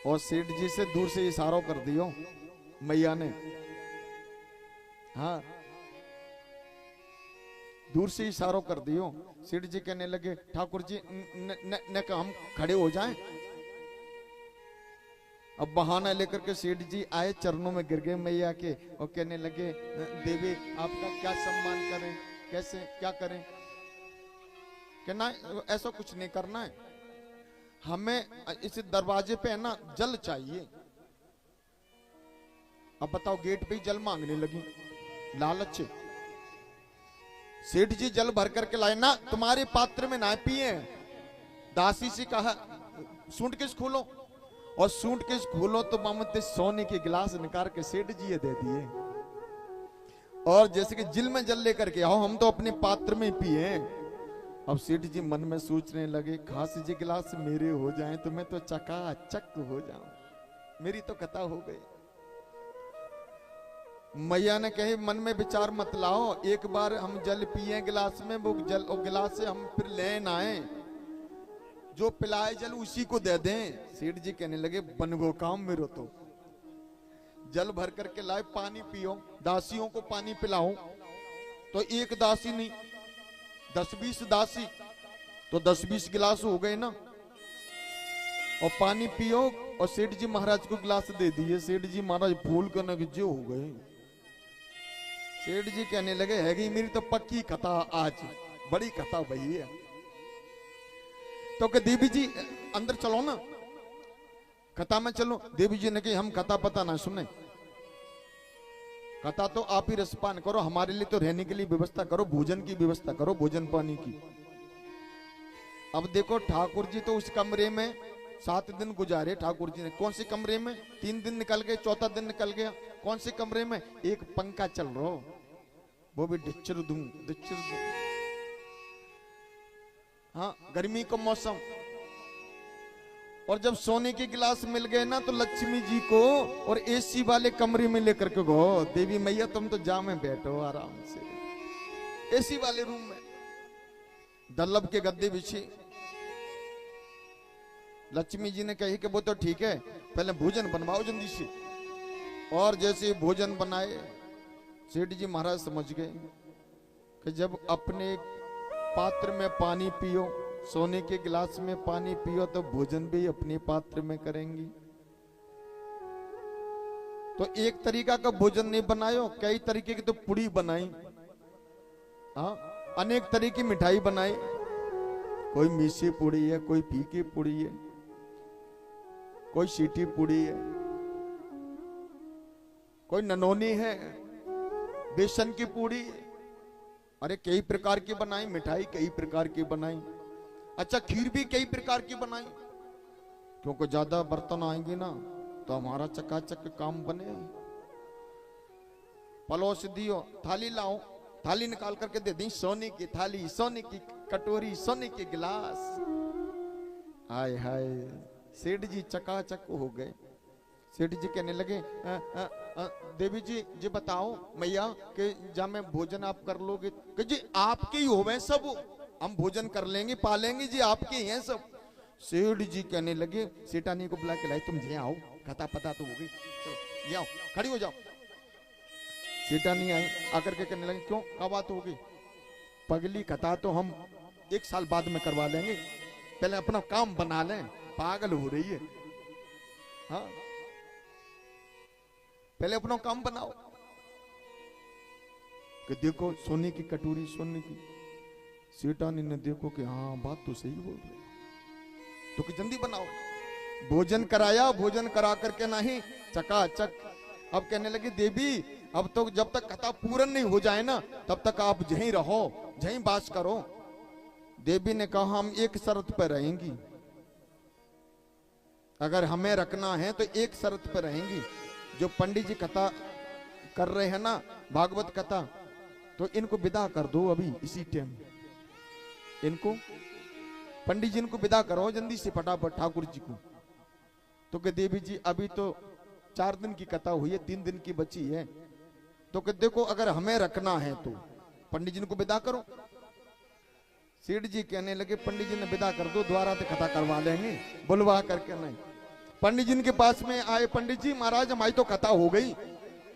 और सेठ जी से दूर से इशारा कर दियो मैया ने। हाँ, दूर से इशारा कर दियो। सेठ जी कहने लगे ठाकुर जी न हम खड़े हो जाएं। अब बहाना लेकर के सेठ जी आए, चरणों में गिर गए मैया के और कहने लगे देवी आपका क्या सम्मान करें, कैसे क्या करें। कहना ऐसा कुछ नहीं करना है, हमें इस दरवाजे पे है ना जल चाहिए। अब बताओ, गेट पे ही जल मांगने लगी, लालच। सेठ जी जल भर करके लाए ना, तुम्हारे पात्र में ना पिए। दासी से कहा सूटकेस खोलो, और सूटकेस खोलो तो मामते सोने के गिलास निकाल के सेठ जी दे दिए। और जैसे कि जिल में जल लेकर के आओ, हम तो अपने पात्र में पिए। अब सेठ जी मन में सोचने लगे खास जी गिलास मेरे हो जाएं तो मैं तो चकाचक हो जाऊं, मेरी तो कथा हो गई। मैया ने कही मन में विचार मत लाओ, एक बार हम जल पिए गिलास में, वो जल और गिलास से हम फिर लेन आए, जो पिलाए जल उसी को दे दें। सेठ जी कहने लगे बन गो काम मेरो तो। जल भर करके लाए, पानी पियो, दासियों को पानी पिलाओ। तो एक दासी नहीं 10-20 दासी, तो 10-20 गिलास हो गए ना। और पानी पियो, और सेठ जी महाराज को गिलास दे दिए। सेठ जी महाराज फूल करने के जो हो गए। सेठ जी कहने लगे हैगी मेरी तो पक्की कथा, आज बड़ी कथा भई है। तो कि देवी जी अंदर चलो ना, कथा में चलो। देवी जी ने कही हम कथा पता ना सुने, कथा तो आप ही रसपान करो, हमारे लिए तो रहने के लिए व्यवस्था करो, भोजन की व्यवस्था करो, भोजन पानी की। अब देखो ठाकुर जी तो उस कमरे में 7 दिन गुजारे। ठाकुर जी ने कौन से कमरे में, 3 दिन निकल गए, चौथा दिन निकल गया। कौन से कमरे में, एक पंखा चल रहा हो, वो भी डिच्चर दूं। हाँ, गर्मी का मौसम। और जब सोने के गिलास मिल गए ना, तो लक्ष्मी जी को और एसी वाले कमरे में लेकर के गो, देवी मैया तुम तो जा में बैठो आराम से, एसी वाले रूम में दल्लभ के गद्दे बिछे। लक्ष्मी जी ने कही कि वो तो ठीक है, पहले भोजन बनवाओ जल्दी से। और जैसे भोजन बनाए, सेठ जी महाराज समझ गए कि जब अपने पात्र में पानी पियो, सोने के गिलास में पानी पियो, तो भोजन भी अपने पात्र में करेंगी। तो एक तरीका का भोजन नहीं बनायो, कई तरीके की तो पुड़ी बनाई। हाँ, अनेक तरह की मिठाई बनाई, कोई मीठी पुड़ी है, कोई फीकी पुड़ी है, कोई सीटी पुड़ी है, कोई ननोनी है, बेसन की पूड़ी। अरे कई प्रकार की बनाई मिठाई, कई प्रकार की बनाई। अच्छा, खीर भी कई प्रकार की बनाई, क्योंकि ज्यादा बर्तन आएंगे ना तो हमारा चकाचक काम बने। पलोस दियो, थाली लाओ, थाली निकाल करके दे दी, सोने की थाली, सोने की कटोरी, सोने के गिलास। हाय हाय, सेठ जी चकाचक हो गए। सेठ जी कहने लगे देवी जी बताओ मैया कि जब मैं भोजन आप कर लोगे, कि जी आपके ही होवे सब, हम भोजन कर लेंगे, पालेंगे जी, आपके ही हैं सब। सेठ जी कहने लगे सेठानी को बुला के लाई, तुम ये आओ, कथा पता तो हो गई, चलो ये आओ, खड़ी हो जाओ। सेठानी आई, आकर के कहने लगे क्यों, क्या बात हो गई। पगली कथा तो हम 1 साल बाद में करवा लेंगे, पहले अपना काम बना लें, पागल हो रही है। हाँ, पहले अपना काम बनाओ। कि देखो सोने की कटोरी, सोने की। सेठानी ने देखो कि हाँ बात तो सही बोल रहे, तो कि जल्दी बनाओ। भोजन कराया, भोजन करा करके नहीं चकाचक। अब कहने लगी देवी अब तो जब तक कथा पूर्ण नहीं हो जाए ना, तब तक आप यहीं रहो, यहीं बास करो। देवी ने कहा हम एक शर्त पर रहेंगी, अगर हमें रखना है तो एक शर्त पर रहेंगी। जो पंडित जी कथा कर रहे हैं ना, भागवत कथा, तो इनको विदा कर दो अभी इसी टाइम। इनको पंडित जी इनको विदा करो जल्दी से फटाफट ठाकुर जी को। तो कि देवी जी अभी तो 4 दिन की कथा हुई है, 3 दिन की बची है। तो कि देखो अगर हमें रखना है तो पंडित जी को विदा करो। सेठ जी कहने लगे पंडित जी ने विदा कर दो, द्वारा तो कथा करवा लेंगे, बुलवा करके नहीं। पंडित जी के पास में आए। पंडित जी महाराज हमारी तो कथा हो गई,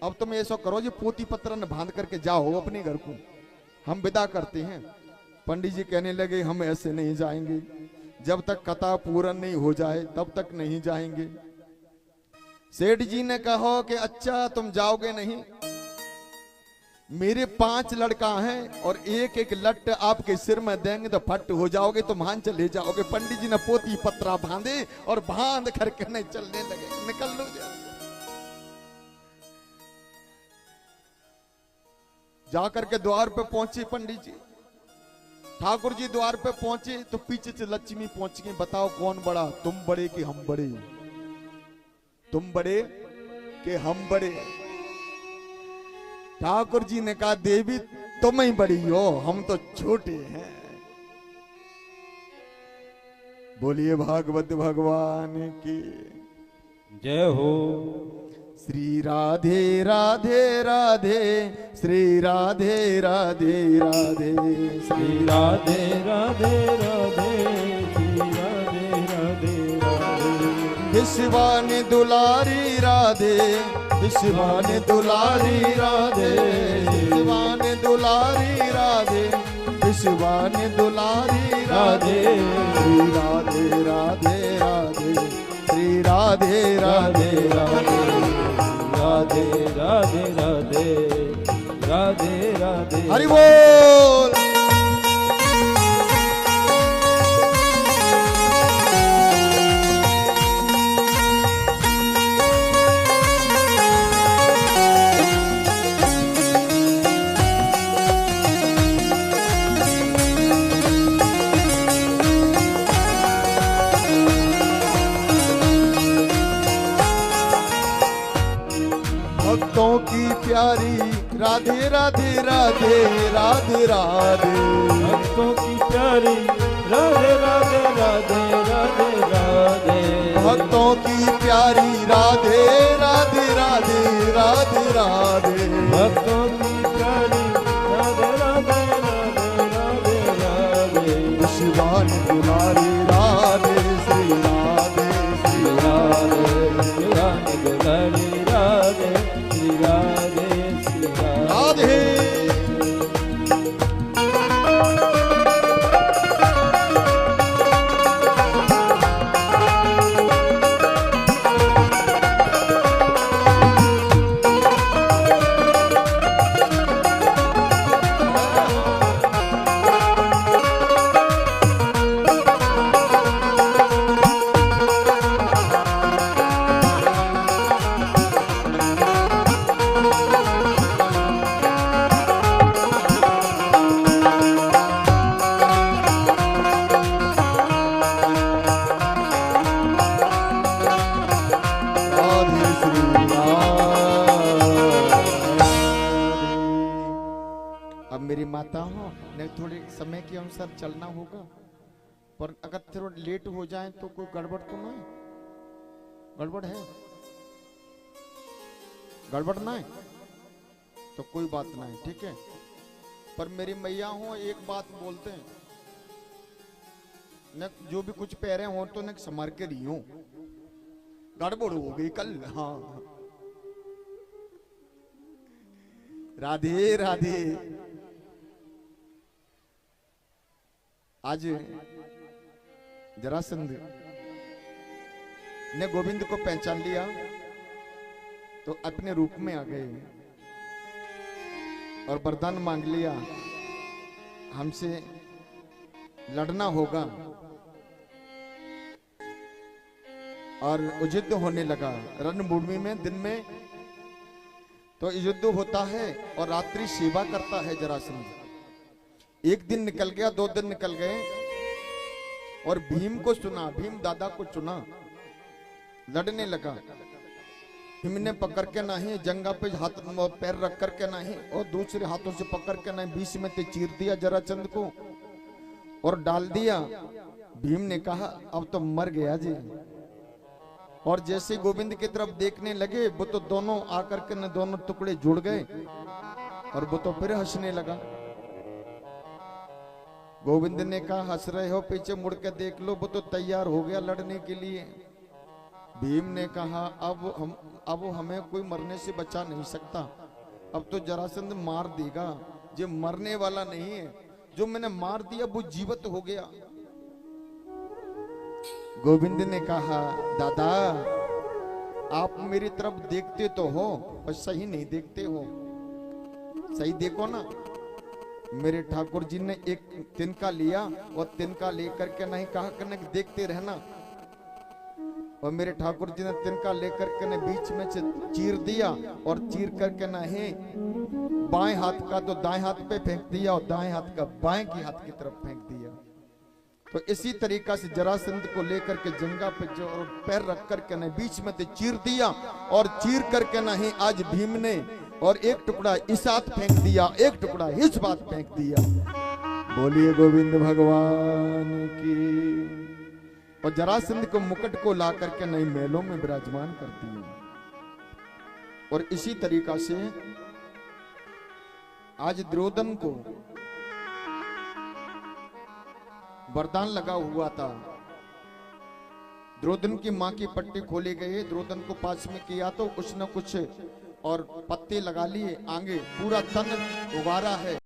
अब तुम ऐसा करो जी पोती पत्र न बांध करके जाओ अपने घर को, हम विदा करते हैं। पंडित जी कहने लगे हम ऐसे नहीं जाएंगे, जब तक कथा पूर्ण नहीं हो जाए तब तक नहीं जाएंगे। सेठ जी ने कहा कि अच्छा तुम जाओगे नहीं, मेरे 5 लड़का हैं और एक एक लट आपके सिर में देंगे तो फट हो जाओगे, तो मान चले जाओगे। पंडित जी ने पोती पत्रा बांधे और बांध करके नहीं चलने लगे, निकल लो जाकर के द्वार पे पहुंचे पंडित जी। ठाकुर जी द्वार पे पहुंचे तो पीछे से लक्ष्मी पहुंच गई। बताओ कौन बड़ा, तुम बड़े कि हम बड़े? तुम बड़े कि हम बड़े? ठाकुर जी ने कहा देवी तुम ही बड़ी हो, हम तो छोटे हैं। बोलिए भागवत भगवान की जय हो। श्री राधे राधे राधे, श्री राधे राधे राधे, श्री राधे राधे राधे, श्री राधे राधे राधे। विश्वान दुलारी राधे, विश्वान दुलारी राधे, विश्वान दुलारी राधे, विश्वान दुलारी राधे। श्री राधे राधे राधे, श्री राधे राधे राधे, राधे राधे राधे, राधे राधे। हरि बोल। भक्तों की प्यारी राधे राधे राधे, राधे राधे। भक्तों की प्यारी राधे राधे राधे, राधे राधे। भक्तों की प्यारी राधे राधे राधे, राधे राधे। भक्तों की प्यारी राधे राधे राधे, राधे राधे। विश्वान दुलारी राधे, श्री राधे, श्री राधे, विश्वान दुलारी राधे, श्री राधे, श्री राधे। थोड़े समय के अनुसार चलना होगा, पर अगर थोड़ा लेट हो जाए तो कोई गड़बड़ तो नहीं? गड़बड़ है? गड़बड़ ना है तो कोई बात नहीं, ठीक है। पर मेरी मैया हो एक बात बोलते हैं न, जो भी कुछ पैरे हो तो न संभाल के रही हो, गड़बड़ हो गई कल। हाँ राधे राधे। आज जरासंध ने गोविंद को पहचान लिया तो अपने रूप में आ गए और वरदान मांग लिया, हमसे लड़ना होगा। और युद्ध होने लगा रणभूमि में। दिन में तो युद्ध होता है और रात्रि सेवा करता है जरासंध। एक दिन निकल गया, 2 दिन निकल गए और भीम को चुना, भीम दादा को चुना, लड़ने लगा। भीम ने पकड़ के नहीं, जंगा पे हाथ पैर रख करके नहीं और दूसरे हाथों से पकड़ के नहीं, बीच में चीर दिया जरासंध को और डाल दिया। भीम ने कहा अब तो मर गया जी। और जैसे गोविंद की तरफ देखने लगे वो तो दोनों आकर के न दोनों टुकड़े जुड़ गए और वो तो फिर हंसने लगा। गोविंद ने कहा हंस रहे हो, पीछे मुड़ के देख लो, वो तो तैयार हो गया लड़ने के लिए। भीम ने कहा अब हमें कोई मरने से बचा नहीं सकता, अब तो जरासंध मार देगा। जो मरने वाला नहीं है, जो मैंने मार दिया वो जीवित हो गया। गोविंद ने कहा दादा आप मेरी तरफ देखते तो हो पर सही नहीं देखते हो, सही देखो ना। मेरे ठाकुर जी ने एक तिनका लिया और तिनका लेकर के नहीं कहा करने देखते रहना, और मेरे ठाकुर जी ने तिनका लेकर के ने बीच में से चीर दिया और चीर करके नहीं बाएं हाथ का तो दाएं हाथ पे फेंक दिया और दाएं हाथ का बाएं की हाथ की तरफ फेंक दिया। तो इसी तरीका से जरासंध को लेकर के जंगा पे जो पैर रख करके ने बीच में से चीर दिया और चीर करके नहीं आज भीम ने और एक टुकड़ा इस हाथ फेंक दिया, एक टुकड़ा इस बात फेंक दिया। बोलिए गोविंद भगवान की। और जरासंध को मुकुट को ला करके नई महलों में विराजमान कर दिया। और इसी तरीका से आज द्रोदन को वरदान लगा हुआ था। द्रोदन की मां की पट्टी खोली गई, द्रोदन को पास में किया तो कुछ न कुछ और पत्ते लगा लिए, आगे पूरा तन उगारा है।